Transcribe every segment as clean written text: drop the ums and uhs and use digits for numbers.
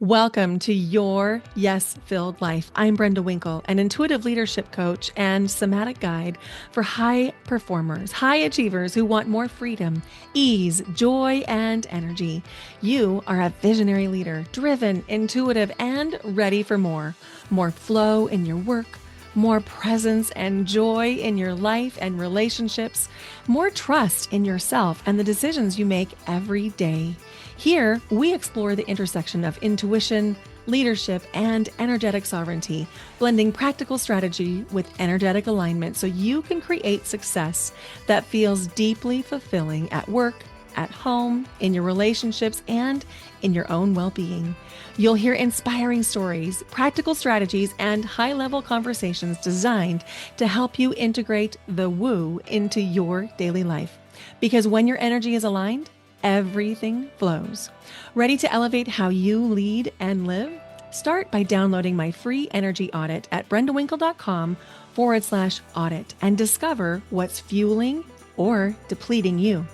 Welcome to Your Yes-Filled Life. I'm Brenda Winkle, an intuitive leadership coach and somatic guide for high performers, high achievers who want more freedom, ease, joy, and energy. You are a visionary leader, driven, intuitive, and ready for more. More flow in your work, more presence and joy in your life and relationships, more trust in yourself and the decisions you make every day. Here, we explore the intersection of intuition, leadership, and energetic sovereignty, blending practical strategy with energetic alignment so you can create success that feels deeply fulfilling at work, at home, in your relationships, and in your own well-being. You'll hear inspiring stories, practical strategies, and high-level conversations designed to help you integrate the woo into your daily life. Because when your energy is aligned, everything flows. Ready to elevate how you lead and live? Start by downloading my free energy audit at brendawinkle.com/audit and discover what's fueling or depleting you.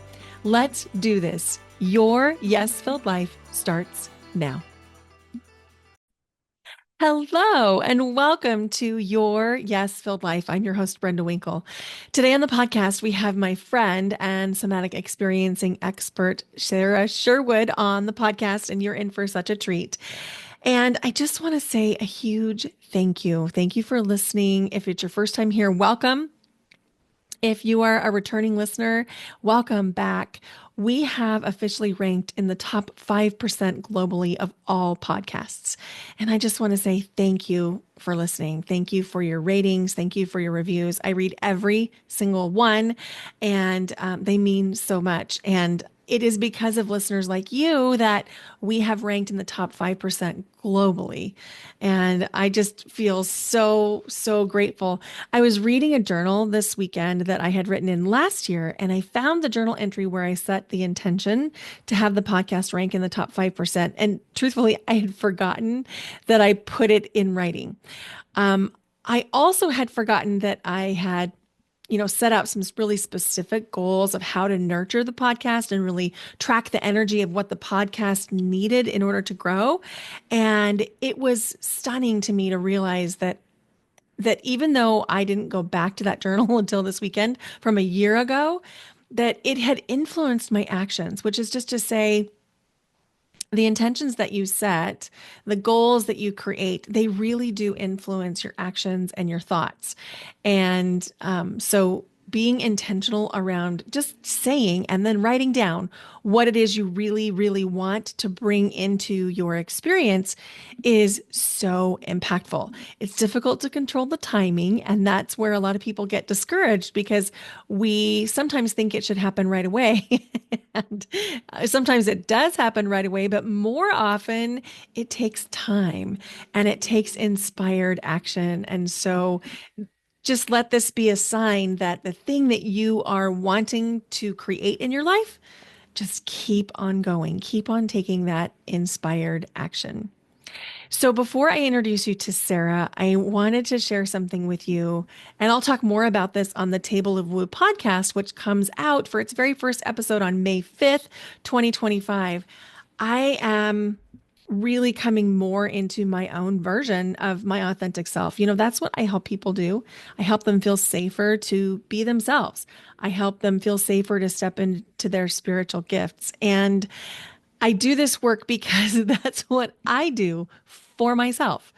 Let's do this. Your yes-filled life starts now. Hello and welcome to Your Yes-Filled Life. I'm your host, Brenda Winkle. Today on the podcast, we have my friend and somatic experiencing expert, Sarah Sherwood, on the podcast, and you're in for such a treat. And I just want to say a huge thank you. Thank you for listening. If it's your first time here, welcome. If you are a returning listener, welcome back. We have officially ranked in the top 5% globally of all podcasts. And I just want to say thank you for listening. Thank you for your ratings. Thank you for your reviews. I read every single one, and they mean so much. And it is because of listeners like you that we have ranked in the top 5% globally. And I just feel so, so grateful. I was reading a journal this weekend that I had written in last year, and I found the journal entry where I set the intention to have the podcast rank in the top 5%. And truthfully, I had forgotten that I put it in writing. I also had forgotten that I had set out some really specific goals of how to nurture the podcast and really track the energy of what the podcast needed in order to grow. And it was stunning to me to realize that even though I didn't go back to that journal until this weekend from a year ago, that it had influenced my actions, which is just to say, the intentions that you set, the goals that you create, they really do influence your actions and your thoughts. And so being intentional around just saying and then writing down what it is you really, really want to bring into your experience is so impactful. It's difficult to control the timing, and that's where a lot of people get discouraged because we sometimes think it should happen right away. And sometimes it does happen right away, but more often it takes time and it takes inspired action. And so just let this be a sign that the thing that you are wanting to create in your life, just keep on going, keep on taking that inspired action. So before I introduce you to Sarah, I wanted to share something with you, and I'll talk more about this on the Table of Woo podcast, which comes out for its very first episode on May 5th, 2025. I am really coming more into my own version of my authentic self. That's what I help people do. I help them feel safer to be themselves. I help them feel safer to step into their spiritual gifts. And I do this work because that's what I do for myself.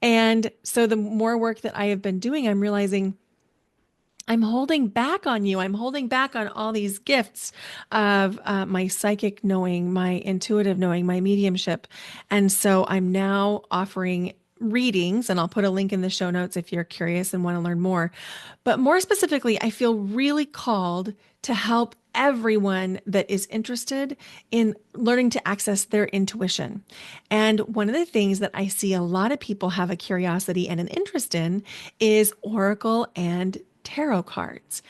And so the more work that I have been doing, I'm realizing I'm holding back on you. I'm holding back on all these gifts of my psychic knowing, my intuitive knowing, my mediumship. And so I'm now offering readings, and I'll put a link in the show notes if you're curious and want to learn more. But more specifically, I feel really called to help everyone that is interested in learning to access their intuition. And one of the things that I see a lot of people have a curiosity and an interest in is oracle and tarot cards.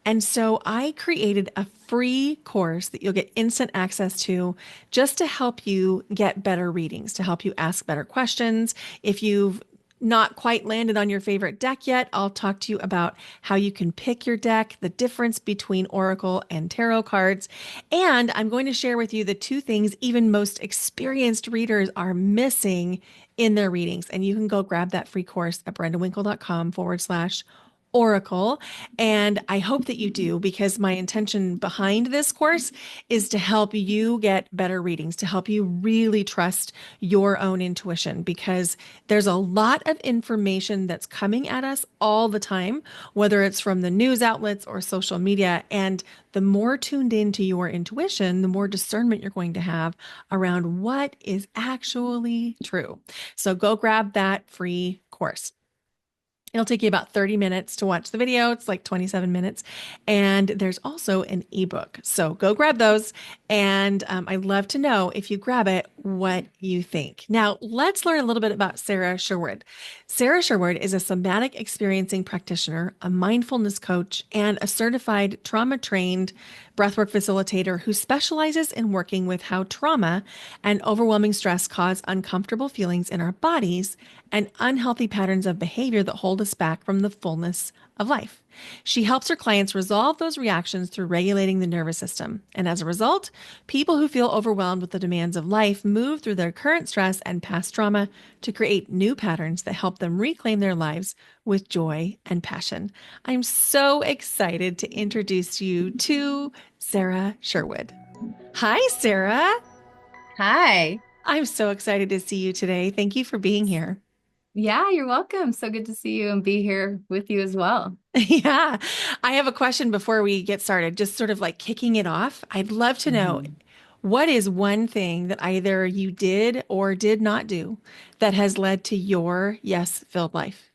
And so I created a free course that you'll get instant access to just to help you get better readings, to help you ask better questions. If you've not quite landed on your favorite deck yet, I'll talk to you about how you can pick your deck, the difference between Oracle and tarot cards, and I'm going to share with you the two things even most experienced readers are missing in their readings. And you can go grab that free course at brendawinkle.com/oracle. And I hope that you do because my intention behind this course is to help you get better readings, to help you really trust your own intuition because there's a lot of information that's coming at us all the time, whether it's from the news outlets or social media. And the more tuned into your intuition, the more discernment you're going to have around what is actually true. So go grab that free course. It'll take you about 30 minutes to watch the video. It's like 27 minutes. And there's also an ebook. So go grab those. And I'd love to know if you grab it, what you think. Now, let's learn a little bit about Sarah Sherwood. Sarah Sherwood is a somatic experiencing practitioner, a mindfulness coach, and a certified trauma trained breathwork facilitator who specializes in working with how trauma and overwhelming stress cause uncomfortable feelings in our bodies and unhealthy patterns of behavior that hold us back from the fullness of life. She helps her clients resolve those reactions through regulating the nervous system. And as a result, people who feel overwhelmed with the demands of life move through their current stress and past trauma to create new patterns that help them reclaim their lives with joy and passion. I'm so excited to introduce you to Sarah Sherwood. Hi, Sarah. Hi. I'm so excited to see you today. Thank you for being here. Yeah, you're welcome. So good to see you and be here with you as well. Yeah, I have a question before we get started, just sort of like kicking it off. I'd love to know Mhm. what is one thing that either you did or did not do that has led to your yes-filled life?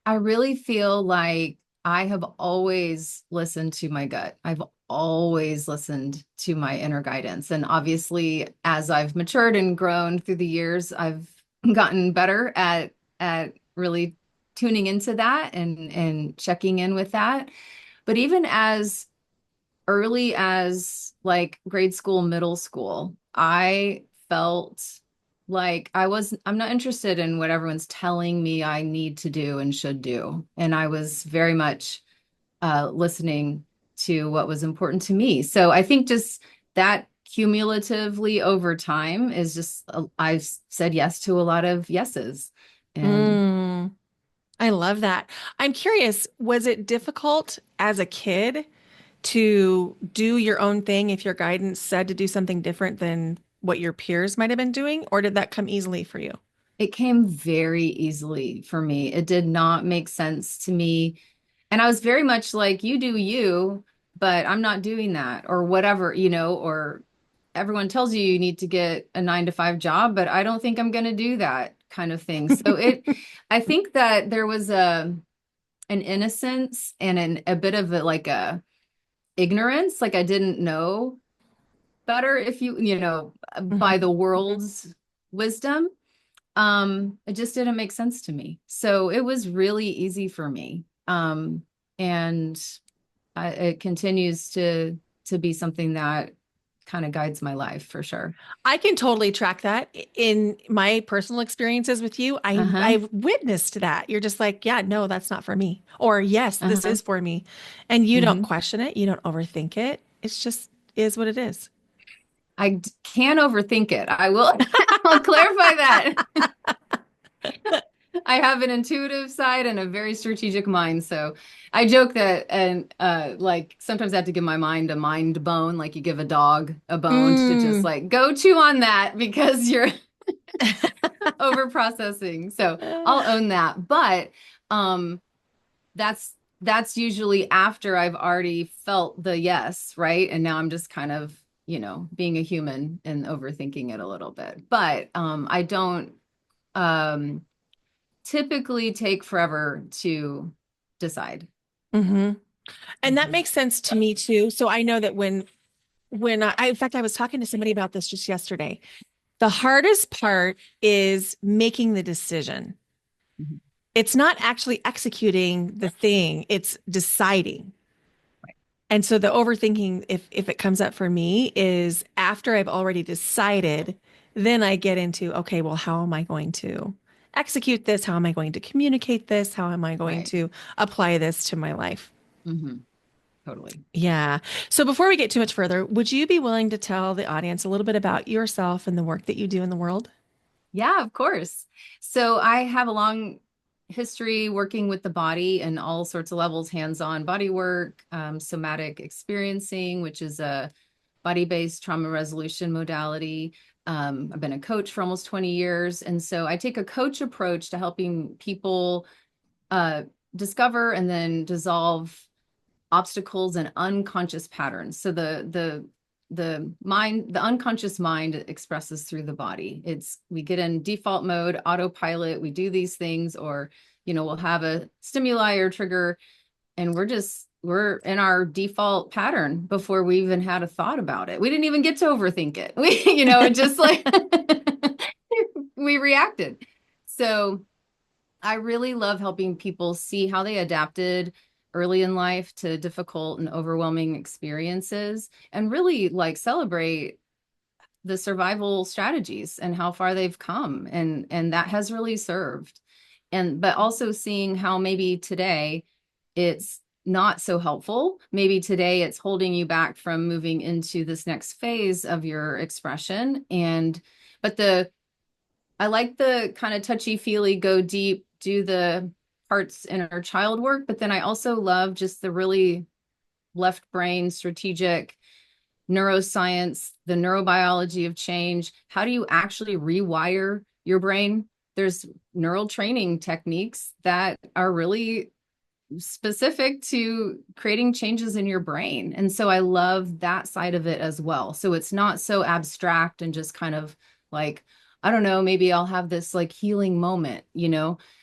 I really feel like I have always listened to my gut. I've always listened to my inner guidance. And obviously, as I've matured and grown through the years, I've gotten better at really tuning into that and checking in with that. But even as early as like grade school, middle school, I felt like I'm not interested in what everyone's telling me I need to do and should do. And I was very much listening to what was important to me. So I think just that cumulatively over time is just, I've said yes to a lot of yeses. And Mm, I love that. I'm curious, was it difficult as a kid to do your own thing if your guidance said to do something different than what your peers might have been doing, or did that come easily for you? it came very easily for me. It did not make sense to me. And I was very much like, you do you, but I'm not doing that or whatever, or everyone tells you you need to get a 9 to 5 job, but I don't think I'm going to do that kind of thing. I think that there was an innocence and a bit of like a ignorance. Like I didn't know better if by Mhm. the world's wisdom. It just didn't make sense to me. So it was really easy for me. And it continues to be something that kind of guides my life for sure. I can totally track that in my personal experiences with you. Uh-huh. I've witnessed that. You're just like, yeah, no, that's not for me. Or yes, this Uh-huh. is for me. And you don't Hmm. question it. You don't overthink it. It's just is what it is. Can overthink it. I will I'll clarify that. I have an intuitive side and a very strategic mind. So I joke that and like sometimes I have to give my mind a mind bone, like you give a dog a bone to just Mm. like go chew on that because you're over processing. So I'll own that. But um that's usually after I've already felt the yes, right? And now I'm just kind of, being a human and overthinking it a little bit. But I don't um typically take forever to decide. Hmm. And that Mhm. makes sense to me too. So I know that when in fact, I was talking to somebody about this just yesterday. The hardest part is making the decision. Mhm. It's not actually executing the thing, it's deciding. And so the overthinking, if it comes up for me, is after I've already decided, then I get into, okay, well, how am I going to execute this? How am I going to communicate this? How am I going Right. to apply this to my life? Hmm. Totally. Yeah. So before we get too much further, would you be willing to tell the audience a little bit about yourself and the work that you do in the world? Yeah, of course. So I have a long history working with the body and all sorts of levels, hands-on body work, somatic experiencing, which is a body-based trauma resolution modality. I've been a coach for almost 20 years. And so I take a coach approach to helping people uh, discover and then dissolve obstacles and unconscious patterns. So the unconscious mind expresses through the body. It's we get in default mode, autopilot, we do these things, or we'll have a stimuli or trigger, and we're in our default pattern before we even had a thought about it. We didn't even get to overthink it. We, it just like we reacted. So I really love helping people see how they adapted early in life to difficult and overwhelming experiences and really like celebrate the survival strategies and how far they've come, and that has really served. And but also seeing how maybe today it's not so helpful. Maybe today it's holding you back from moving into this next phase of your expression. And but the I like the kind of touchy-feely, go deep, do the heart's inner child work, but then I also love just the really left brain strategic neuroscience, the neurobiology of change. How do you actually rewire your brain? There's neural training techniques that are really specific to creating changes in your brain. And so I love that side of it as well. So it's not so abstract and just kind of like, I don't know, maybe I'll have this like healing moment.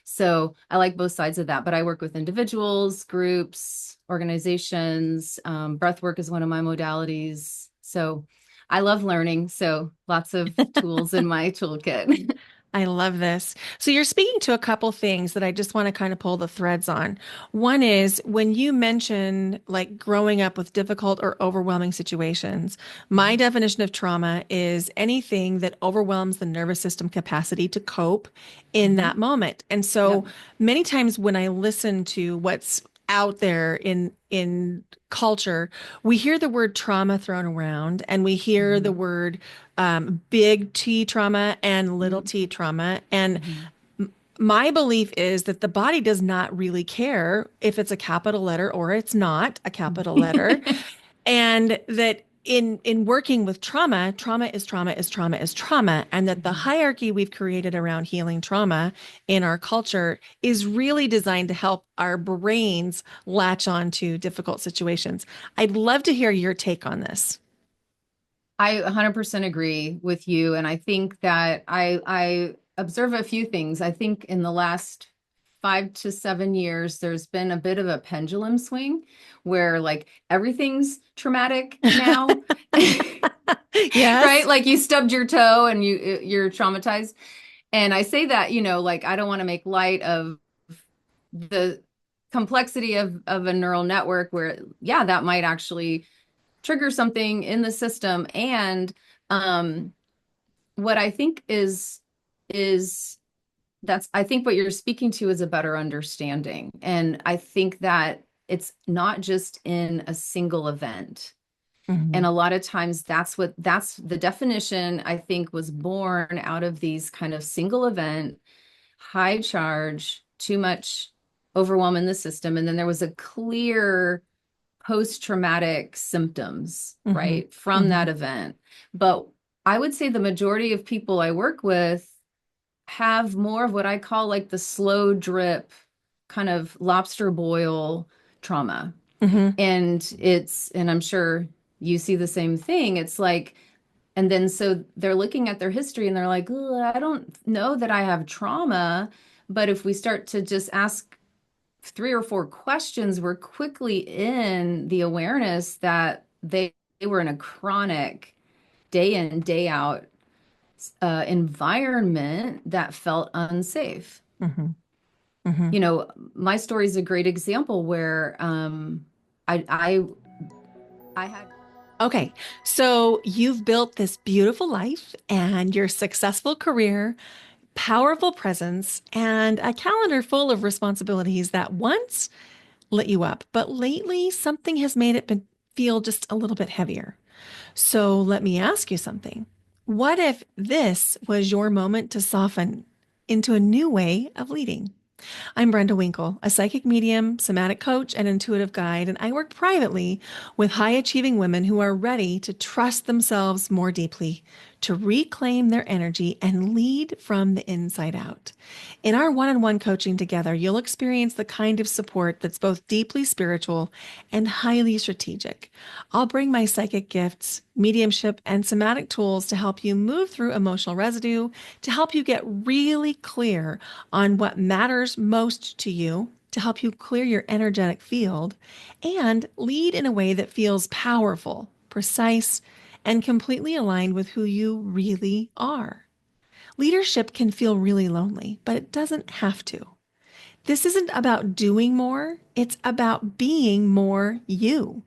So I like both sides of that. But I work with individuals, groups, organizations. Breath work is one of my modalities. So I love learning. So lots of tools in my toolkit. I love this. So you're speaking to a couple things that I just want to kind of pull the threads on. One is when you mention like growing up with difficult or overwhelming situations, my definition of trauma is anything that overwhelms the nervous system capacity to cope in Mhm. that moment. And Yep. so many times when I listen to what's out there in culture, we hear the word trauma thrown around and we hear the Mhm. word big T trauma and little Mhm. t trauma. And Mhm. my belief is that the body does not really care if it's a capital letter or it's not a capital letter. And that in working with trauma, trauma is trauma is trauma is trauma, and that the Mhm. hierarchy we've created around healing trauma in our culture is really designed to help our brains latch on to difficult situations. I'd love to hear your take on this. I 100% agree with you. And I think that I observe a few things. I think in the last 5 to 7 years, there's been a bit of a pendulum swing where like everything's traumatic now, right? Yes. Like you stubbed your toe and you're traumatized. And I say that, like I don't want to make light of the complexity of a neural network where, yeah, that might actually trigger something in the system. And um, what I think is that's I think what you're speaking to is a better understanding. And I think that it's not just in a single event. And Mhm. a lot of times that's the definition I think was born out of these kind of single event, high charge, too much overwhelm in the system. And then there was a clear post-traumatic symptoms, Mhm. right, from that Mhm. event. But I would say the majority of people I work with have more of what I call like the slow drip kind of lobster boil trauma. Mhm. And I'm sure you see the same thing. It's like, and then so they're looking at their history and they're like, "Ugh, I don't know that I have trauma." But if we start to just ask 3 or 4 questions, we're quickly in the awareness that they were in a chronic day in, day out environment that felt unsafe. Mhm. Mhm. My story is a great example where I, I, I had, Okay, so you've built this beautiful life and your successful career powerful presence, and a calendar full of responsibilities that once lit you up, but lately something has made it feel just a little bit heavier. So let me ask you something. What if this was your moment to soften into a new way of leading? I'm Brenda Winkle, a psychic medium, somatic coach, and intuitive guide, and I work privately with high achieving women who are ready to trust themselves more deeply, to reclaim their energy, and lead from the inside out. In our one on one coaching together, you'll experience the kind of support that's both deeply spiritual and highly strategic. I'll bring my psychic gifts, mediumship, and somatic tools to help you move through emotional residue, to help you get really clear on what matters most to you, to help you clear your energetic field, and lead in a way that feels powerful, precise, and completely aligned with who you really are. Leadership can feel really lonely, but it doesn't have to. This isn't about doing more, it's about being more you.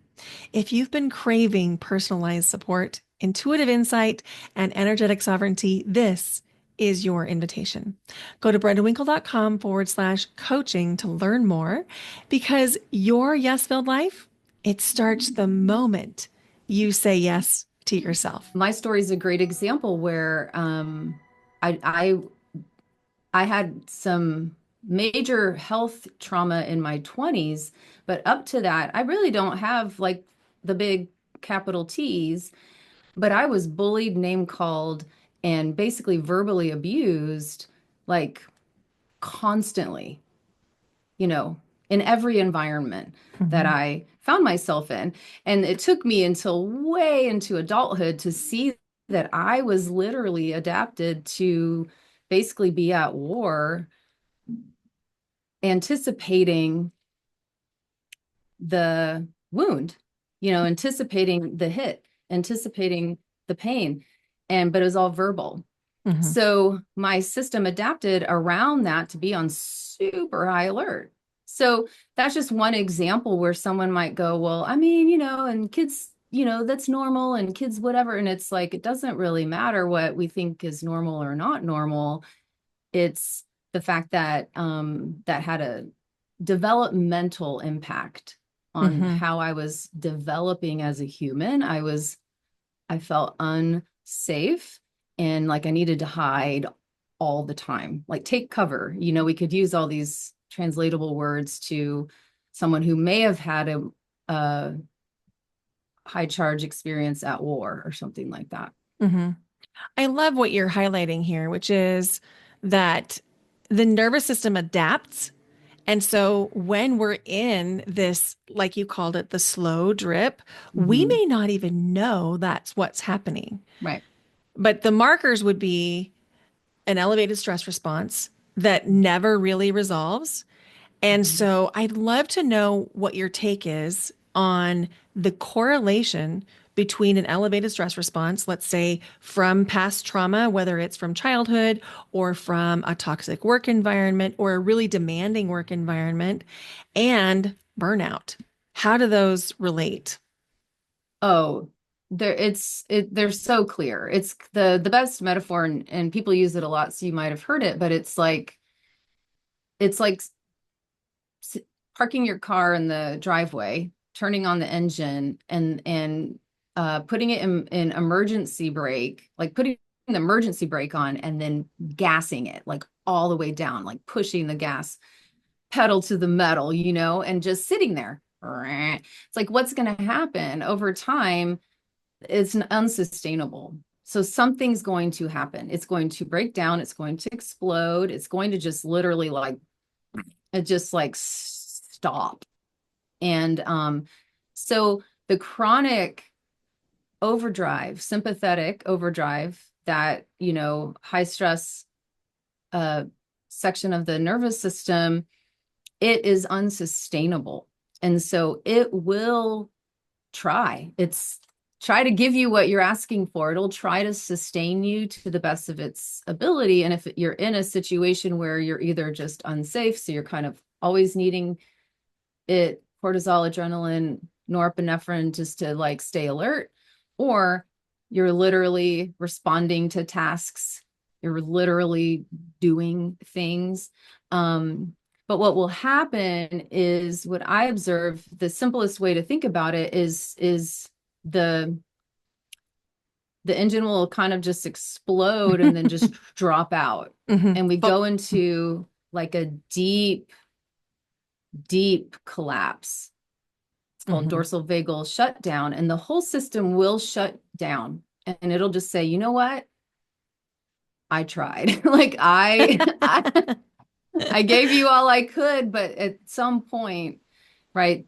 If you've been craving personalized support, intuitive insight, and energetic sovereignty, this is your invitation. Go to brendawinkle.com/coaching to learn more because your yes filled life, it starts the moment you say yes to yourself. My story is a great example where I, I I had some major health trauma in my 20s, but up to that, I really don't have like the big capital T's, but I was bullied, name called, and basically verbally abused like constantly, you know, in every environment that Mhm. I found myself in. And it took me until way into adulthood to see that I was literally adapted to basically be at war, anticipating the wound, anticipating the hit, anticipating the pain. But it was all verbal. Mhm. So my system adapted around that to be on super high alert. So that's just one example where someone might go, well, I mean, and kids, that's normal and kids, whatever. And it's like, it doesn't really matter what we think is normal or not normal. It's the fact that that had a developmental impact on Mhm. how I was developing as a human. I felt unsafe and like I needed to hide all the time, like take cover. We could use all these translatable words to someone who may have had a high charge experience at war or something like that. Mhm. I love what you're highlighting here, which is that the nervous system adapts. And so when we're in this, like you called it, the slow drip, we Mm-hmm. may not even know that's what's happening. Right. But the markers would be an elevated stress response that never really resolves. And Mm-hmm. so I'd love to know what your take is on the correlation between an elevated stress response, let's say from past trauma, whether it's from childhood or from a toxic work environment or a really demanding work environment, and burnout. How do those relate? Oh, they're so clear. It's the best metaphor, and people use it a lot, so you might have heard it, but it's like s- parking your car in the driveway, turning on the engine, and putting it in emergency brake, like putting the emergency brake on and then gassing it like all the way down, like pushing the gas pedal to the metal, and just sitting there. It's like what's going to happen over time? It's unsustainable. So something's going to happen. It's going to break down. It's going to explode. It's going to just literally like it just like stop. And so the chronic overdrive, sympathetic overdrive, that high stress uh, section of the nervous system, it is unsustainable, and so it will try to give you what you're asking for. It'll try to sustain you to the best of its ability. And if you're in a situation where you're either just unsafe, so you're kind of always needing it, cortisol, adrenaline, norepinephrine, just to like stay alert, or you're literally responding to tasks, You're literally doing things. But what will happen is what I observe, the simplest way to think about it is the the engine will kind of just explode and then just drop out. Hmm. And we But go into like a deep, deep collapse. It's called mhm. dorsal vagal shutdown, and the whole system will shut down. And it'll just say, you know what? I tried. Like I gave you all I could, but at some point, right?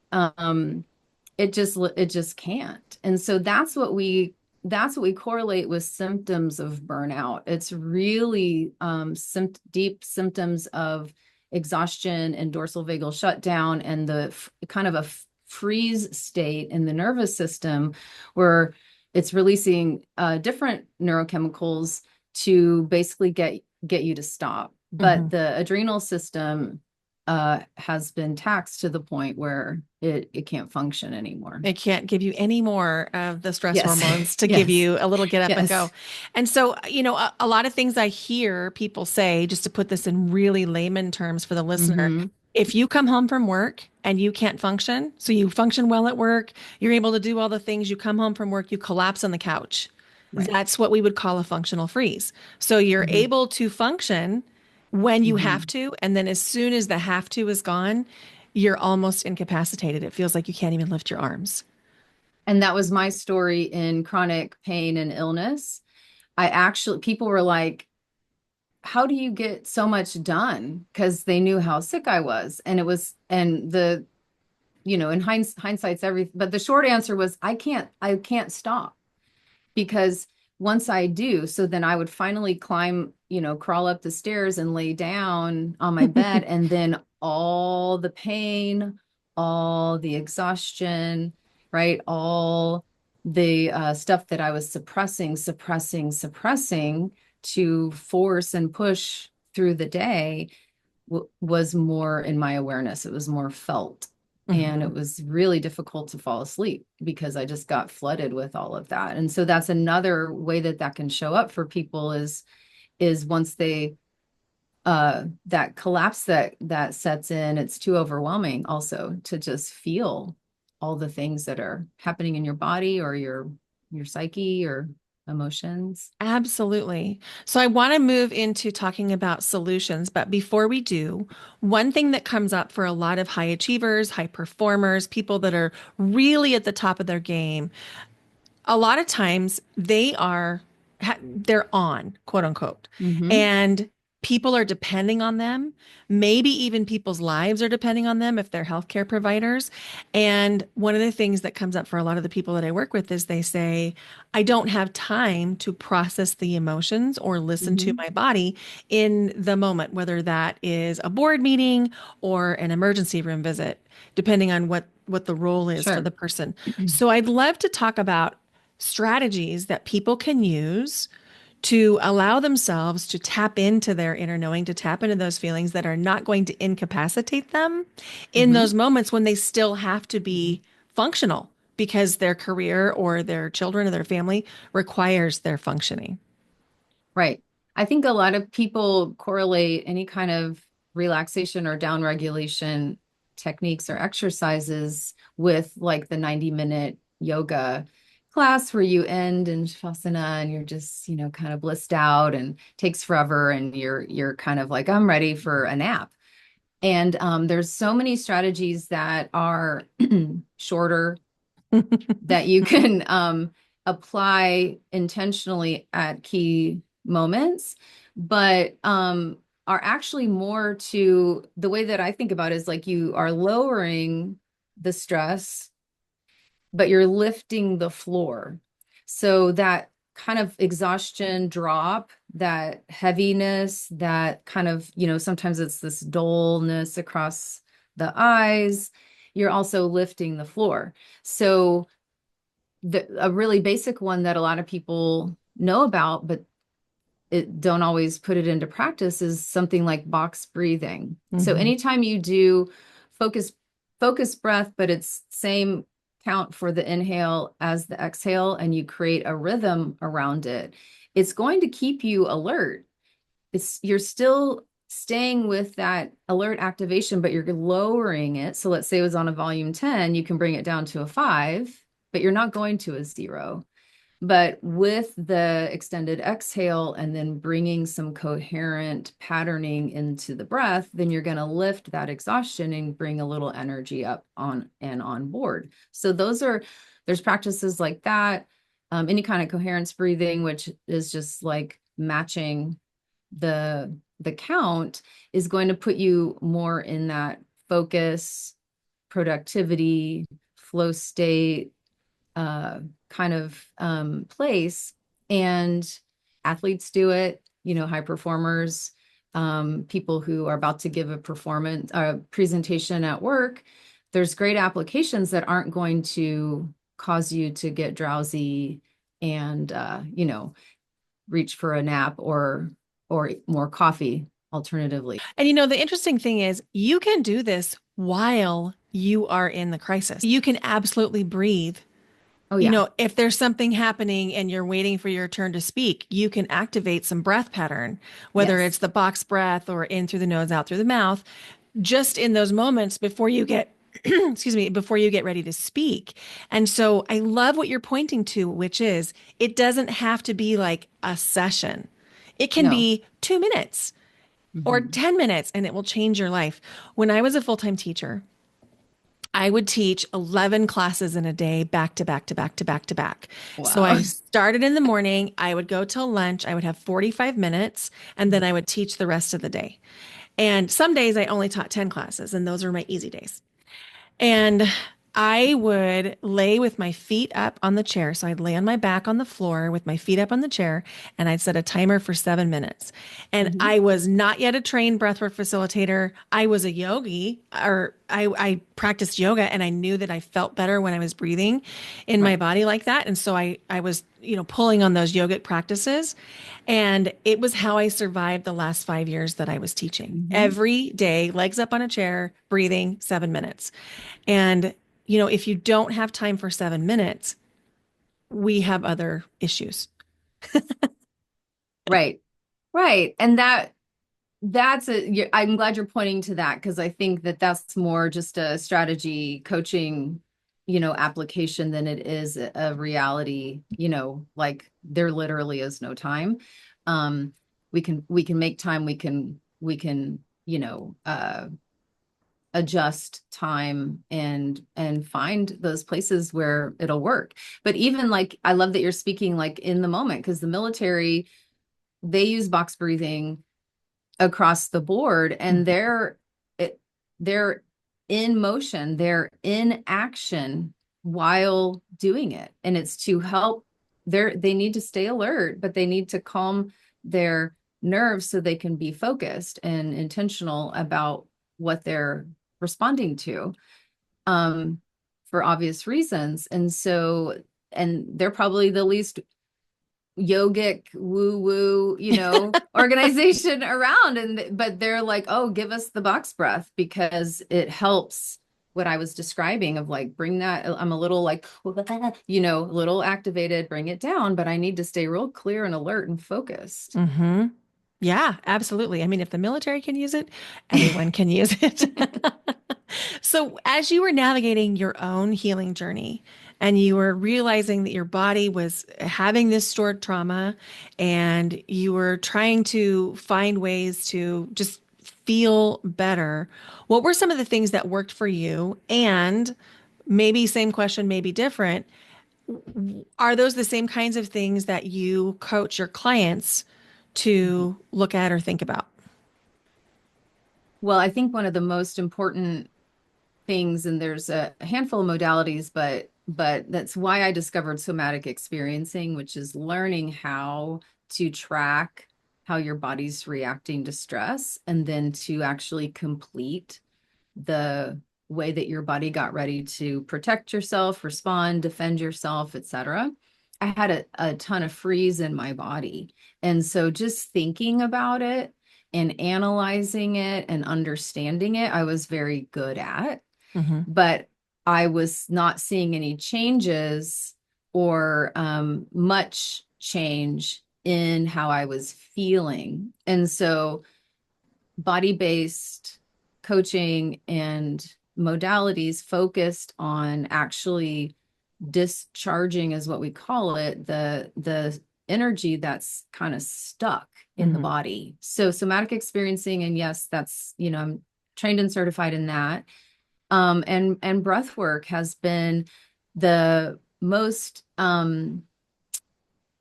It just can't. And so that's what we correlate with symptoms of burnout. It's really deep symptoms of exhaustion and dorsal vagal shutdown, and the kind of a freeze state in the nervous system where it's releasing different neurochemicals to basically get you to stop. But Mhm. the adrenal system has been taxed to the point where it can't function anymore. It can't give you any more of the stress Yes. hormones to give Yes. you a little get up and go. Yes. And so, a lot of things I hear people say, just to put this in really layman terms for the listener, Hmm. if you come home from work and you can't function, so you function well at work, you're able to do all the things, you come home from work, you collapse on the couch. Right. That's what we would call a functional freeze. So you're Hmm. able to function when you have Hmm. to, and then as soon as the have to is gone, you're almost incapacitated. It feels like you can't even lift your arms. And that was my story in chronic pain and illness. People were like, how do you get so much done? Because they knew how sick I was. In hindsight's everything. But the short answer was, I can't stop. Because once I do, so then I would finally climb, crawl up the stairs and lay down on my bed. And then all the pain, all the exhaustion, right? All the stuff that I was suppressing to force and push through the day was more in my awareness. It was more felt. And it Mhm. was really difficult to fall asleep because I just got flooded with all of that. And so that's another way that can show up for people is once they that collapse that sets in, it's too overwhelming also to just feel all the things that are happening in your body or your psyche or emotions. Absolutely. So I want to move into talking about solutions, but before we do, one thing that comes up for a lot of high achievers, high performers, people that are really at the top of their game, a lot of times they're on, quote unquote, Hmm. and people are depending on them. Maybe even people's lives are depending on them if they're healthcare providers. And one of the things that comes up for a lot of the people that I work with is they say, I don't have time to process the emotions or listen to Hmm. my body in the moment, whether that is a board meeting or an emergency room visit, depending on what the role is for Sure. the person. So I'd love to talk about strategies that people can use to allow themselves to tap into their inner knowing, to tap into those feelings that are not going to incapacitate them in Hmm. those moments when they still have to be functional because their career or their children or their family requires their functioning. Right. I think a lot of people correlate any kind of relaxation or down regulation techniques or exercises with like the 90-minute yoga class where you end in shavasana and you're just, kind of blissed out and takes forever and you're kind of like, I'm ready for a nap. And there's so many strategies that are shorter that you can apply intentionally at key moments, but are actually more to the way that I think about it is like you are lowering the stress, but you're lifting the floor. So that kind of exhaustion drop, that heaviness, that kind of, sometimes it's this dullness across the eyes. You're also lifting the floor. So a really basic one that a lot of people know about, but it don't always put it into practice is something like box breathing. So Mhm. anytime you do focus focus breath, but it's same count for the inhale as the exhale, and you create a rhythm around it, it's going to keep you alert you're still staying with that alert activation, but you're lowering it. So let's say it was on a volume 10, you can bring it down to a 5, but you're not going to a 0. But with the extended exhale and then bringing some coherent patterning into the breath, then you're going to lift that exhaustion and bring a little energy up on board. So there's practices like that. Any kind of coherence breathing, which is just like matching the count, is going to put you more in that focus, productivity, flow state, kind of place. And athletes do it, high performers, people who are about to give a presentation at work. There's great applications that aren't going to cause you to get drowsy and, reach for a nap or more coffee alternatively. And the interesting thing is you can do this while you are in the crisis. You can absolutely breathe. Oh yeah. If there's something happening and you're waiting for your turn to speak, you can activate some breath pattern, whether it's Yes. the box breath or in through the nose, out through the mouth, just in those moments before you get, excuse me, before you get ready to speak. And so I love what you're pointing to, which is it doesn't have to be like a session. It can No. be 2 minutes or Mhm. 10 minutes and it will change your life. When I was a full-time teacher, I would teach 11 classes in a day, back to back to back to back to back. So Wow. I started in the morning, I would go till lunch, I would have 45 minutes, and then I would teach the rest of the day. And some days I only taught 10 classes, and those are my easy days. And I would lay with my feet up on the chair. So I'd lay on my back on the floor with my feet up on the chair, and I'd set a timer for 7 minutes. And Mhm. I was not yet a trained breathwork facilitator. I was a yogi, or I practiced yoga, and I knew that I felt better when I was breathing in my Right. body like that. And so I was, pulling on those yogic practices. And it was how I survived the last 5 years that I was teaching. Mhm. Every day, legs up on a chair, breathing 7 minutes. And, if you don't have time for 7 minutes, we have other issues. Right. Right. And I'm glad you're pointing to that, because I think that that's more just a strategy coaching, application than it is a reality, like there literally is no time. Um, we can make time, we can, adjust time and find those places where it'll work. But even like, I love that you're speaking like in the moment, because the military, they use box breathing across the board, and Mhm. they're in motion, they're in action while doing it, and it's to help. They need to stay alert, but they need to calm their nerves so they can be focused and intentional about what they're responding to, um for obvious reasons. And they're probably the least yogic woo woo, organization around. But they're like, oh, give us the box breath, because it helps what I was describing of like, bring that, I'm a little like, a little activated, bring it down, but I need to stay real clear and alert and focused. Mm-hmm. Yeah, absolutely. I mean, if the military can use it, anyone can use it. So, as you were navigating your own healing journey and you were realizing that your body was having this stored trauma and you were trying to find ways to just feel better, what were some of the things that worked for you? And maybe same question, maybe different. Are those the same kinds of things that you coach your clients to look at or think about? Well, I think one of the most important things, and there's a handful of modalities, but that's why I discovered somatic experiencing, which is learning how to track how your body's reacting to stress, and then to actually complete the way that your body got ready to protect yourself, respond, defend yourself, etc. I had a ton of freeze in my body. And so just thinking about it and analyzing it and understanding it, I was very good at. Hmm. But I was not seeing any changes or much change in how I was feeling. And so body-based coaching and modalities focused on actually discharging, is what we call it, the energy that's kind of stuck in the Hmm. body. So somatic experiencing, and yes, that's, I'm trained and certified in that. And breath work has been the most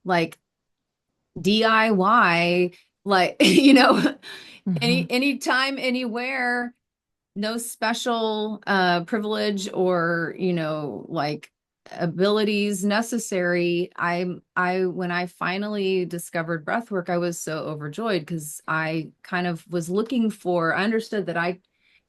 like DIY, like, Hmm. anytime, anywhere, no special privilege or, like abilities necessary. I when I finally discovered breath work, I was so overjoyed because I kind of was looking for, I understood that I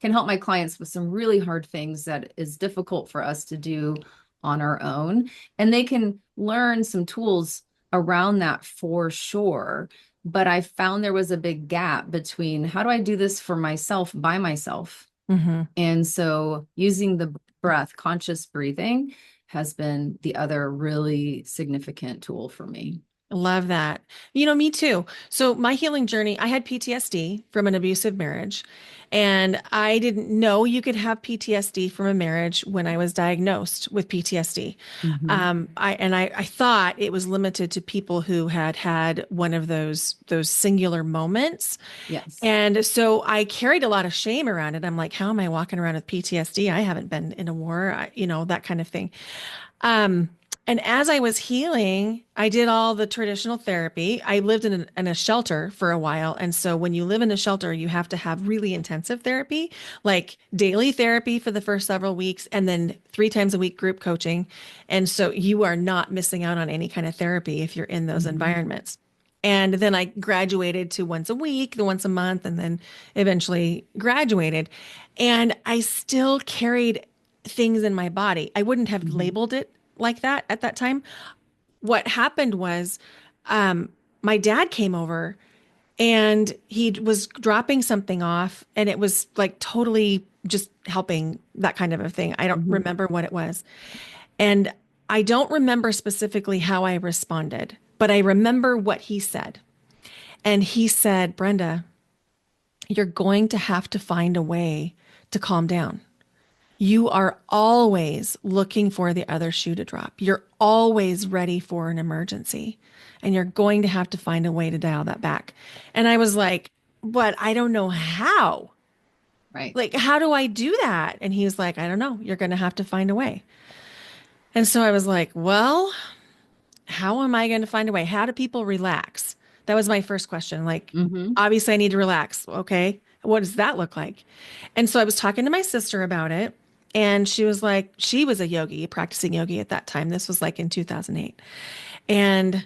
can help my clients with some really hard things that is difficult for us to do on our own. And they can learn some tools around that for sure. But I found there was a big gap between how do I do this for myself by myself? Hmm. And so using the breath, conscious breathing, has been the other really significant tool for me. Love that. Me too. So my healing journey, I had PTSD from an abusive marriage, and I didn't know you could have PTSD from a marriage when I was diagnosed with PTSD. Hmm. I thought it was limited to people who had had one of those singular moments. Yes. And so I carried a lot of shame around it. I'm like, how am I walking around with PTSD? I haven't been in a war, that kind of thing. Um, and as I was healing, I did all the traditional therapy. I lived in a shelter for a while. And so when you live in a shelter, you have to have really intensive therapy, like daily therapy for the first several weeks, and then 3 times a week group coaching. And so you are not missing out on any kind of therapy if you're in those Hmm. environments. And then I graduated to once a week, the once a month, and then eventually graduated. And I still carried things in my body. I wouldn't have Hmm. labeled it like that at that time. What happened was, um, my dad came over and he was dropping something off, and it was like totally just helping, that kind of a thing. I don't Hmm. remember what it was. And I don't remember specifically how I responded, but I remember what he said. And he said, Brenda, you're going to have to find a way to calm down. You are always looking for the other shoe to drop. You're always ready for an emergency, and you're going to have to find a way to dial that back. And I was like, but I don't know how. Right. Like, how do I do that? And he was like, I don't know. You're going to have to find a way. And so I was like, well, how am I going to find a way? How do people relax? That was my first question. Like, Hmm. obviously, I need to relax. Okay. What does that look like? And so I was talking to my sister about it. And she was like, she was a yogi, practicing yogi at that time. This was like in 2008. And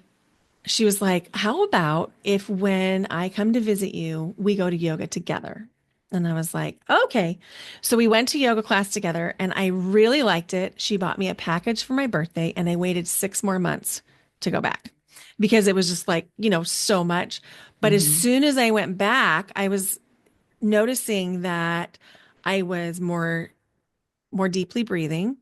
she was like, how about if when I come to visit you, we go to yoga together? And I was like, okay. So we went to yoga class together and I really liked it. She bought me a package for my birthday and I waited 6 more months to go back because it was just like, so much. But as Hmm. soon as I went back, I was noticing that I was more deeply breathing.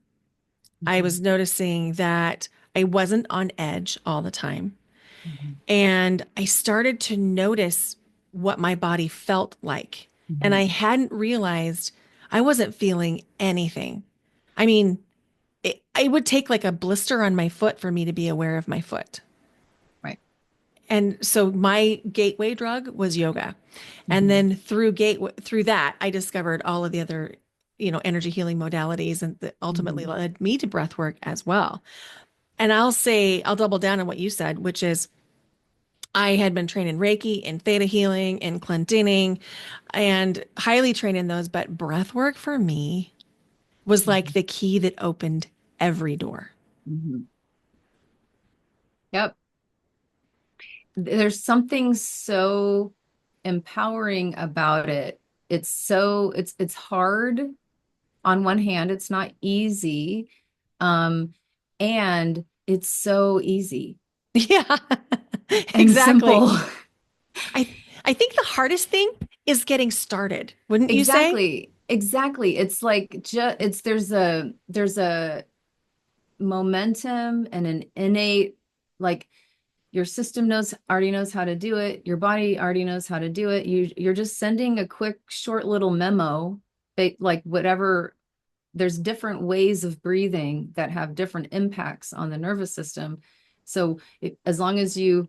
I Hmm. was noticing that I wasn't on edge all the time. Hmm. And I started to notice what my body felt like. And Hmm. I hadn't realized I wasn't feeling anything. I mean, it would take like a blister on my foot for me to be aware of my foot. Right. And so my gateway drug was yoga. And Hmm. then through that, I discovered all of the other, energy healing modalities and that ultimately Hmm. led me to breath work as well. And I'll double down on what you said, which is I had been trained in Reiki and theta healing and clendening and highly trained in those, but breath work for me was like the key that opened every door. Hmm. Yep. There's something so empowering about it. It's hard on one hand, it's not easy. Um, and it's so easy Yeah, and exactly. simple. I think the hardest thing is getting started, wouldn't you say? Exactly. Exactly. It's like just it's there's a momentum and an innate, like, your system already knows how to do it. Your body already knows how to do it. You're just sending a quick, short little memo, like whatever. There's different ways of breathing that have different impacts on the nervous system. So as long as you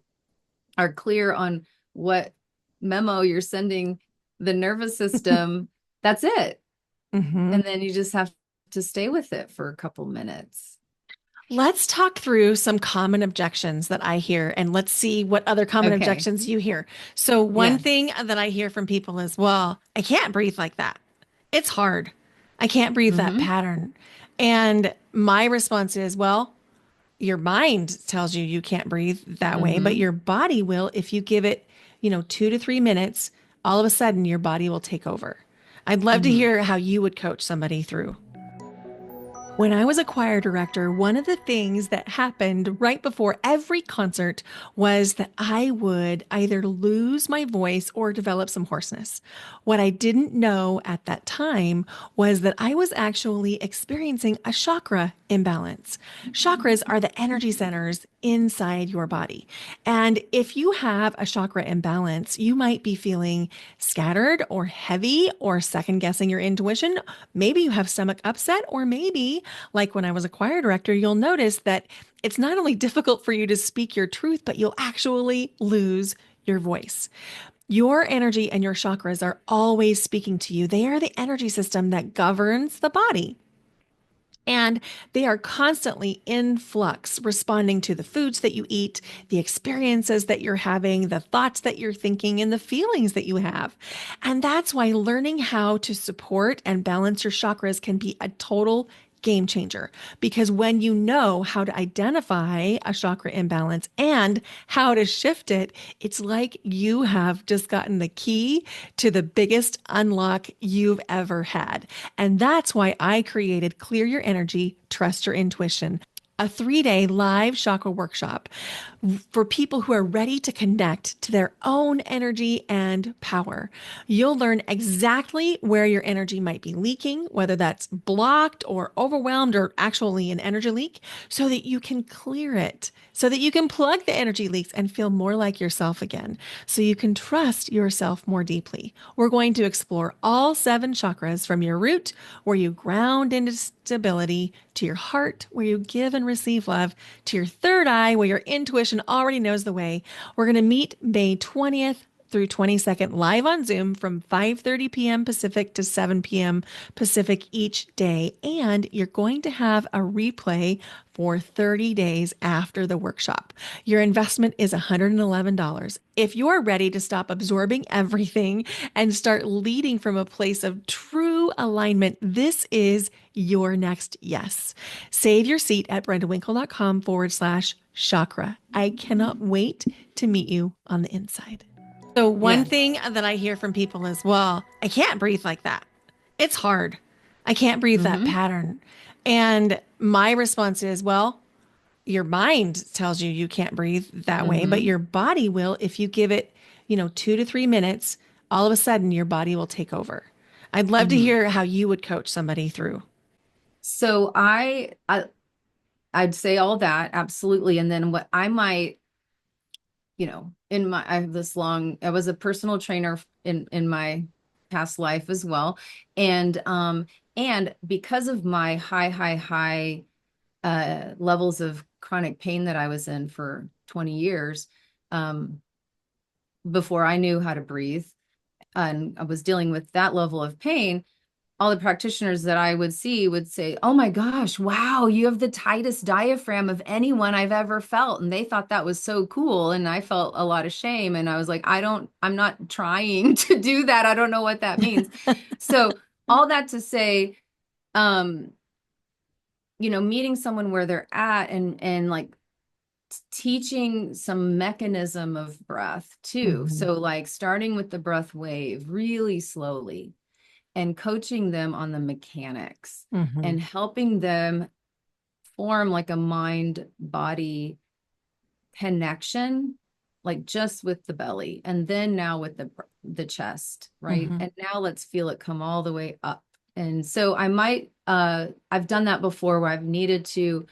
are clear on what memo you're sending the nervous system, that's it. Hmm. And then you just have to stay with it for a couple minutes. Let's talk through some common objections that I hear and let's see what other common Okay. objections you hear. So, one Yeah. thing that I hear from people is, well, I can't breathe like that. It's hard. I can't breathe that Mm-hmm. pattern. And my response is, well, your mind tells you you can't breathe that way, but Mm-hmm. your body will if you give it, 2 to 3 minutes, all of a sudden your body will take over. I'd love to Mm-hmm. hear how you would coach somebody through. When I was a choir director, one of the things that happened right before every concert was that I would either lose my voice or develop some hoarseness. What I didn't know at that time was that I was actually experiencing a chakra imbalance. Chakras are the energy centers inside your body. And if you have a chakra imbalance, you might be feeling scattered or heavy or second guessing your intuition. Maybe you have stomach upset, or maybe, like when I was a choir director, you'll notice that it's not only difficult for you to speak your truth, but you'll actually lose your voice. Your energy and your chakras are always speaking to you. They are the energy system that governs the body. And they are constantly in flux, responding to the foods that you eat, the experiences that you're having, the thoughts that you're thinking, and the feelings that you have. And that's why learning how to support and balance your chakras can be a total game changer. Because when you know how to identify a chakra imbalance and how to shift it, it's like you have just gotten the key to the biggest unlock you've ever had. And that's why I created Clear Your Energy, Trust Your Intuition, a 3-day live chakra workshop for people who are ready to connect to their own energy and power. You'll learn exactly where your energy might be leaking, whether that's blocked or overwhelmed or actually an energy leak, so that you can clear it, so that you can plug the energy leaks and feel more like yourself again, so you can trust yourself more deeply. We're going to explore all 7 chakras from your root, where you ground into stability, to your heart, where you give and receive love, to your third eye, where your intuition already knows the way. We're going to meet May 20th through 22nd live on Zoom from 5:30 p.m. Pacific to 7 p.m. Pacific each day. And you're going to have a replay for 30 days after the workshop. Your investment is $111. If you're ready to stop absorbing everything and start leading from a place of true alignment, this is your next yes. Save your seat at brendawinkle.com/chakra. I cannot wait to meet you on the inside. So, one Yeah. thing that I hear from people is, well, I can't breathe like that. It's hard. I can't breathe that Mm-hmm. pattern. And my response is, well, your mind tells you you can't breathe that way, but Mm-hmm. your body will if you give it, 2 to 3 minutes, all of a sudden your body will take over. I'd love to Mm-hmm. hear how you would coach somebody through. So I'd say all that, absolutely. And then what I might, I have this I was a personal trainer in my past life as well. And because of my high levels of chronic pain that I was in for 20 years, um, before I knew how to breathe, and I was dealing with that level of pain, all the practitioners that I would see would say, "Oh my gosh, wow, you have the tightest diaphragm of anyone I've ever felt." And they thought that was so cool. And I felt a lot of shame. And I was like, I'm not trying to do that. I don't know what that means. So, all that to say, um, meeting someone where they're at and like teaching some mechanism of breath too. Hmm. So, like starting with the breath wave really slowly and coaching them on the mechanics Hmm. and helping them form like a mind body connection, like just with the belly, and then now with the chest, right? Hmm. And now let's feel it come all the way up. And so I might I've done that before where I've needed to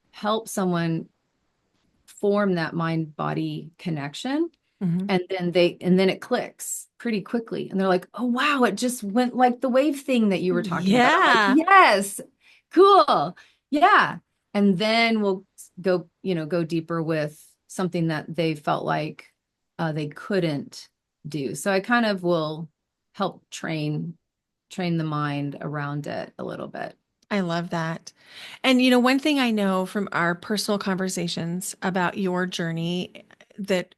help someone form that mind body connection. Hmm. And then it clicks pretty quickly. And they're like, oh, wow, it just went like the wave thing that you were talking about. I'm like, Yeah. yes, cool. Yeah. And then we'll go deeper with something that they felt like they couldn't do. So I kind of will help train the mind around it a little bit. I love that. And one thing I know from our personal conversations about your journey that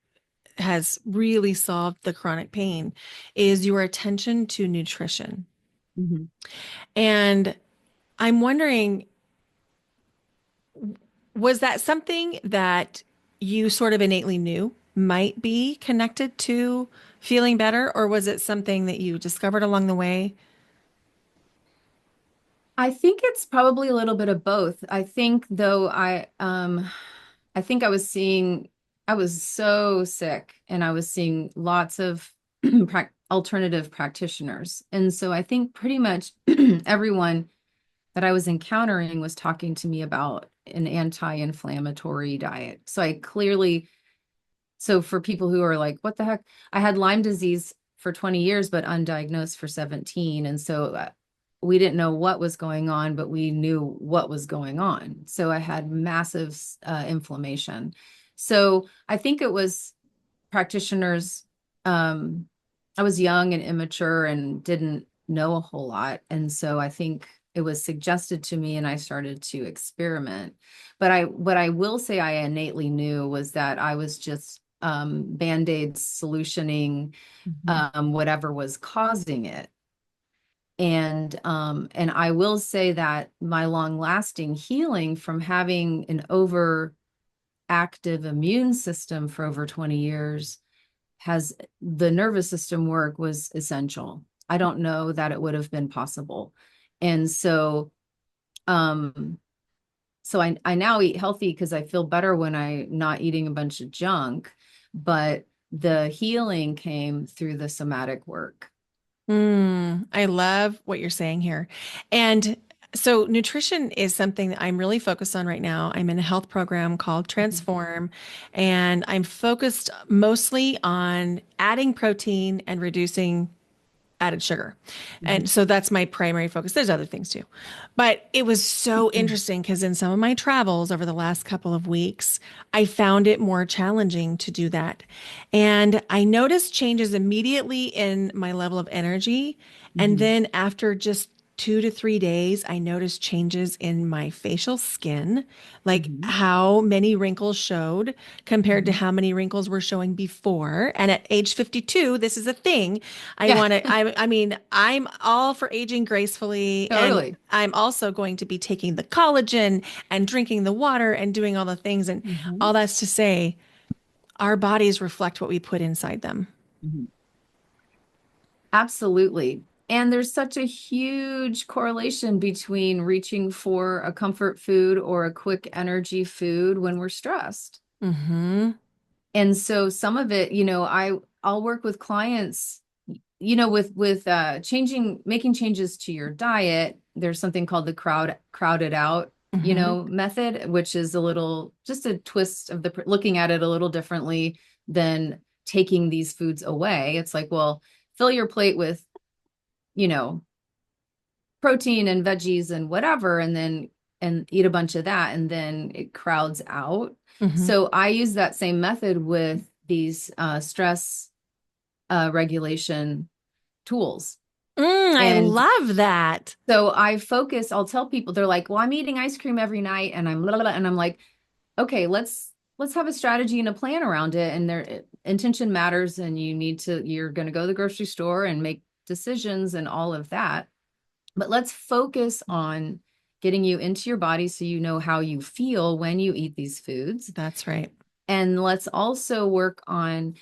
has really solved the chronic pain is your attention to nutrition. Mhm. And I'm wondering, was that something that you sort of innately knew might be connected to feeling better, or was it something that you discovered along the way? I think it's probably a little bit of both. I think though I think I was so sick and I was seeing lots of alternative practitioners. And so I think pretty much everyone that I was encountering was talking to me about an anti-inflammatory diet. So for people who are like, what the heck? I had Lyme disease for 20 years, but undiagnosed for 17. And so we didn't know what was going on, but we knew what was going on. So I had massive inflammation. So I think it was practitioners. Um, I was young and immature and didn't know a whole lot. And so I think it was suggested to me and I started to experiment. But what I will say I innately knew was that I was just band-aid solutioning Mhm. whatever was causing it. And I will say that my long-lasting healing from having an overactive immune system for over 20 years has the nervous system work was essential. I don't know that it would have been possible. And um, so I now eat healthy because I feel better when I'm not eating a bunch of junk, but the healing came through the somatic work. I love what you're saying here. And so nutrition is something that I'm really focused on right now. I'm in a health program called Mhm. Transform, and I'm focused mostly on adding protein and reducing added sugar. And Mhm. so that's my primary focus. There's other things too. But it was so Mhm. interesting because in some of my travels over the last couple of weeks, I found it more challenging to do that. And I noticed changes immediately in my level of energy. And Mhm. then after just 2 to 3 days, I noticed changes in my facial skin, like Mhm. how many wrinkles showed compared to Mhm. how many wrinkles were showing before. And at age 52, this is a thing. I Yeah, want to, I mean, I'm all for aging gracefully. And totally. I'm also going to be taking the collagen and drinking the water and doing all the things. And Mhm. all that's to say, our bodies reflect what we put inside them. Mhm. Absolutely. And there's such a huge correlation between reaching for a comfort food or a quick energy food when we're stressed. Hmm. And so some of it, I'll work with clients, with changing, making changes to your diet. There's something called the crowded out, Hmm. method, which is just a twist of looking at it a little differently than taking these foods away. It's like, well, fill your plate with, you know, protein and veggies and whatever, and eat a bunch of that, and then it crowds out. Hmm. So I use that same method with these stress regulation tools. I And love that. so I'll tell people, they're like, well, I'm eating ice cream every night and I'm blah, blah, blah. And I'm like, okay, let's have a strategy and a plan around it. And their intention matters. And you're going to go to the grocery store and make decisions and all of that. But let's focus on getting you into your body so you know how you feel when you eat these foods. That's right. And let's also work on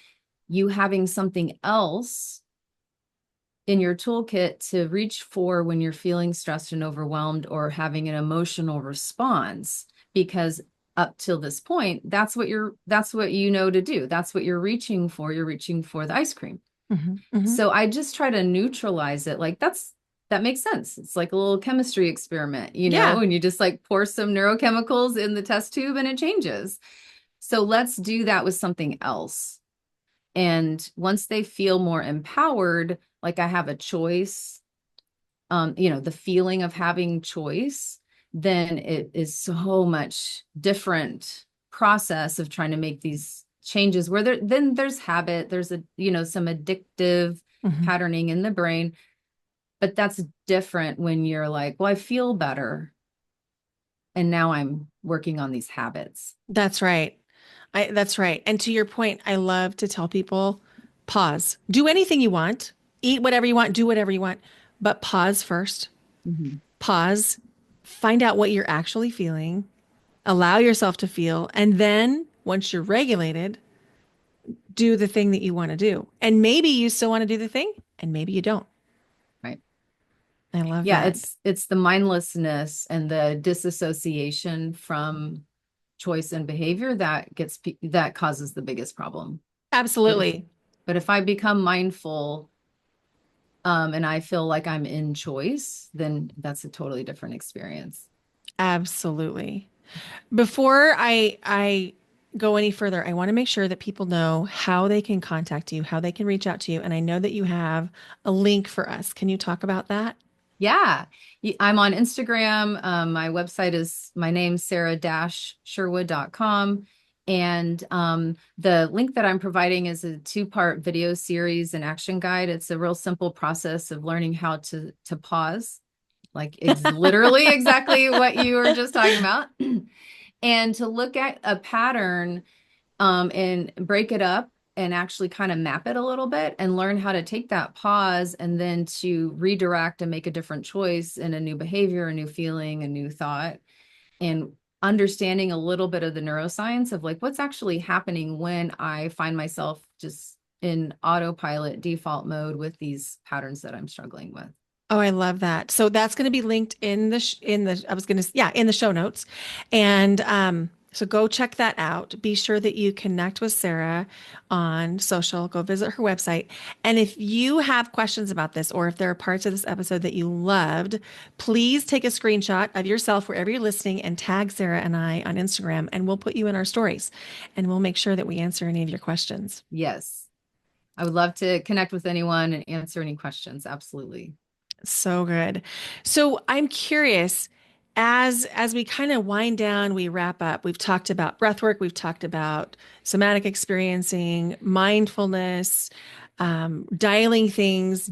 you having something else in your toolkit to reach for when you're feeling stressed and overwhelmed or having an emotional response. Because up till this point, that's what you know to do. That's what you're reaching for. You're reaching for the ice cream. Hmm. Hmm. So I just try to neutralize it. Like that makes sense. It's like a little chemistry experiment, Yeah. and you just like pour some neurochemicals in the test tube and it changes. So let's do that with something else. And once they feel more empowered, like I have a choice, the feeling of having choice, then it is so much different process of trying to make these changes where then there's habit, there's some addictive Mhm. patterning in the brain, but that's different when you're like, well, I feel better and now I'm working on these habits. That's right. That's right. And to your point, I love to tell people pause. Do anything you want, eat whatever you want, do whatever you want, but pause first. Mhm. Pause, find out what you're actually feeling, allow yourself to feel, and then once you're regulated, do the thing that you want to do. And maybe you still want to do the thing, and maybe you don't. Right. I love Yeah, that. it's the mindlessness and the disassociation from choice and behavior that causes the biggest problem. But if Absolutely. but if I become mindful, and I feel like I'm in choice, then that's a totally different experience. Absolutely. Before I go any further, I want to make sure that people know how they can contact you, how they can reach out to you. And I know that you have a link for us. Can you talk about that? Yeah, I'm on Instagram. My website is my name, sarah-sherwood.com. And the link that I'm providing is a two-part video series and action guide. It's a real simple process of learning how to pause, like literally exactly what you were just talking about, and to look at a pattern and break it up and actually kind of map it a little bit and learn how to take that pause and then to redirect and make a different choice in a new behavior, a new feeling, a new thought, and understanding a little bit of the neuroscience of like what's actually happening when I find myself just in autopilot default mode with these patterns that I'm struggling with. Oh, I love that. So that's going to be linked in the I was going to yeah, in the show notes. And so go check that out. Be sure that you connect with Sarah on social. Go visit her website. And if you have questions about this or if there are parts of this episode that you loved, please take a screenshot of yourself wherever you're listening and tag Sarah and I on Instagram and we'll put you in our stories and we'll make sure that we answer any of your questions. Yes, I would love to connect with anyone and answer any questions. Absolutely. So good. So I'm curious, as we kind of wind down, we wrap up. We've talked about breath work, we've talked about somatic experiencing, mindfulness, dialing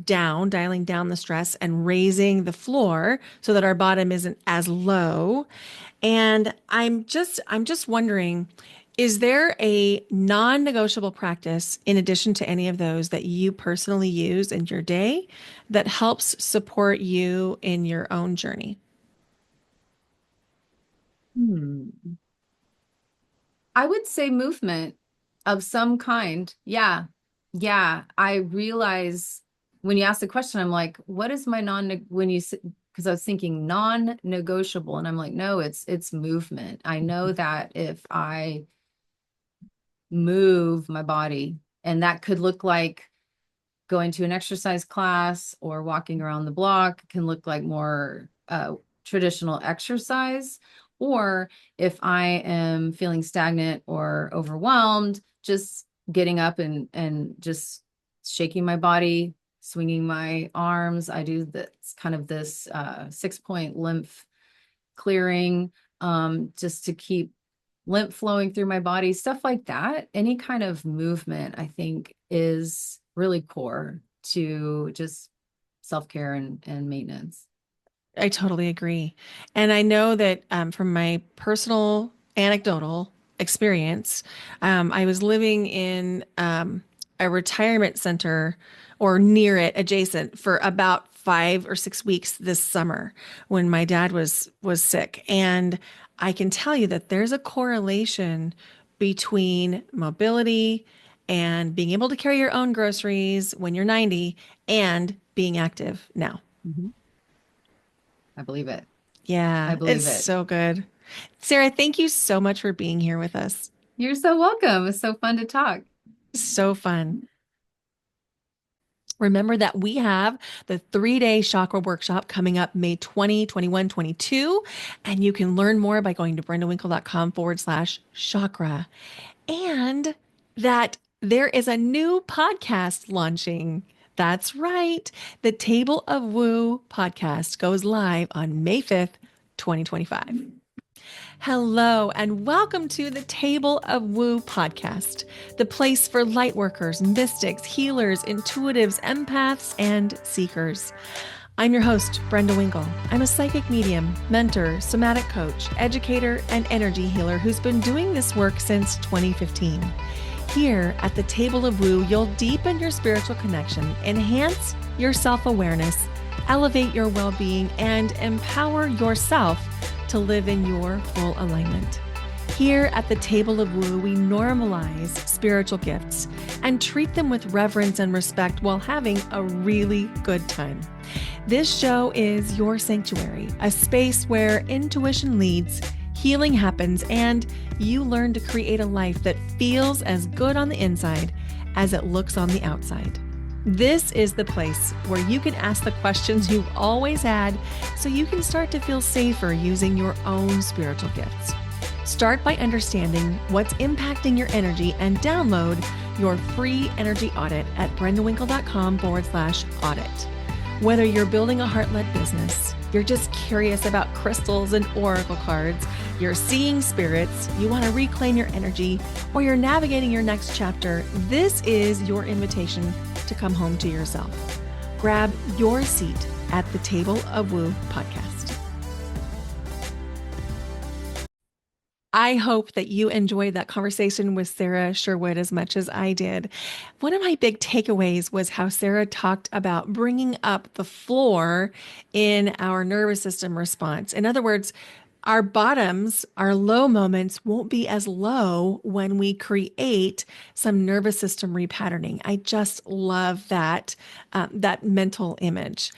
down the stress and raising the floor so that our bottom isn't as low. And I'm just wondering, is there a non-negotiable practice in addition to any of those that you personally use in your day that helps support you in your own journey? Hmm. I would say movement of some kind. Yeah. Yeah. I realize when you ask the question, I'm like, what is my when you, because I was thinking non-negotiable and I'm like, no, it's movement. I know that if I move my body, and that could look like going to an exercise class or walking around the block, can look like more traditional exercise. Or if I am feeling stagnant or overwhelmed, just getting up and just shaking my body, swinging my arms. I do this kind of this 6 point lymph clearing, just to keep lymph flowing through my body, stuff like that. Any kind of movement, I think, is really core to just self-care and maintenance. I totally agree. And I know that from my personal anecdotal experience, I was living in a retirement center or near it, adjacent, for about 5 or 6 weeks this summer when my dad was sick. And I can tell you that there's a correlation between mobility and being able to carry your own groceries when you're 90 and being active now. Mhm. I believe it. I Yeah, it's believe it. so good. Sarah, thank you so much for being here with us. You're so welcome. It's so fun to talk. So fun. Remember that we have the 3-day chakra workshop coming up May 20, 21, 22, and you can learn more by going to brendawinkle.com/chakra. And that there is a new podcast launching. That's right. The Table of Woo podcast goes live on May 5th, 2025. Hello, and welcome to the Table of Woo podcast, the place for lightworkers, mystics, healers, intuitives, empaths, and seekers. I'm your host, Brenda Winkle. I'm a psychic medium, mentor, somatic coach, educator, and energy healer who's been doing this work since 2015. Here at the Table of Woo, you'll deepen your spiritual connection, enhance your self-awareness, elevate your well-being, and empower yourself to live in your full alignment. Here at the Table of Woo, we normalize spiritual gifts and treat them with reverence and respect while having a really good time. This show is your sanctuary, a space where intuition leads, healing happens, and you learn to create a life that feels as good on the inside as it looks on the outside. This is the place where you can ask the questions you've always had so you can start to feel safer using your own spiritual gifts. Start by understanding what's impacting your energy and download your free energy audit at brendawinkle.com/audit. Whether you're building a heart-led business, you're just curious about crystals and oracle cards, you're seeing spirits, you want to reclaim your energy, or you're navigating your next chapter, this is your invitation to come home to yourself. Grab your seat at the Table of Woo podcast. I hope that you enjoyed that conversation with Sarah Sherwood as much as I did. One of my big takeaways was how Sarah talked about bringing up the floor in our nervous system response. In other words, our bottoms, our low moments won't be as low when we create some nervous system repatterning. I just love that mental image.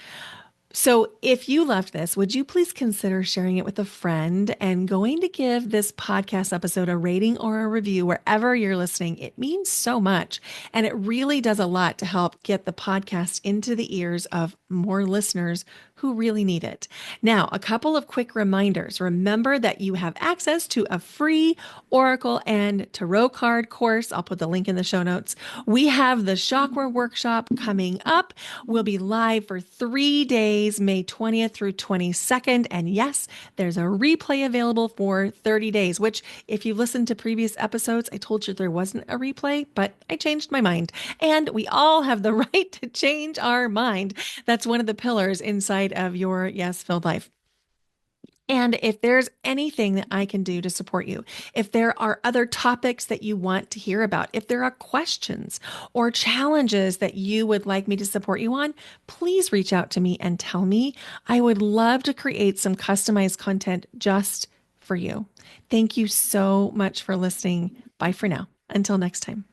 So if you loved this, would you please consider sharing it with a friend and going to give this podcast episode a rating or a review wherever you're listening? It means so much, and it really does a lot to help get the podcast into the ears of more listeners who really need it. Now, a couple of quick reminders. Remember that you have access to a free Oracle and Tarot card course. I'll put the link in the show notes. We have the Chakra Workshop coming up. We'll be live for 3 days, May 20th through 22nd. And yes, there's a replay available for 30 days, which if you listened to previous episodes, I told you there wasn't a replay, but I changed my mind. And we all have the right to change our mind. That's one of the pillars inside of your yes-filled life. And if there's anything that I can do to support you, if there are other topics that you want to hear about, if there are questions or challenges that you would like me to support you on, please reach out to me and tell me. I would love to create some customized content just for you. Thank you so much for listening. Bye for now. Until next time.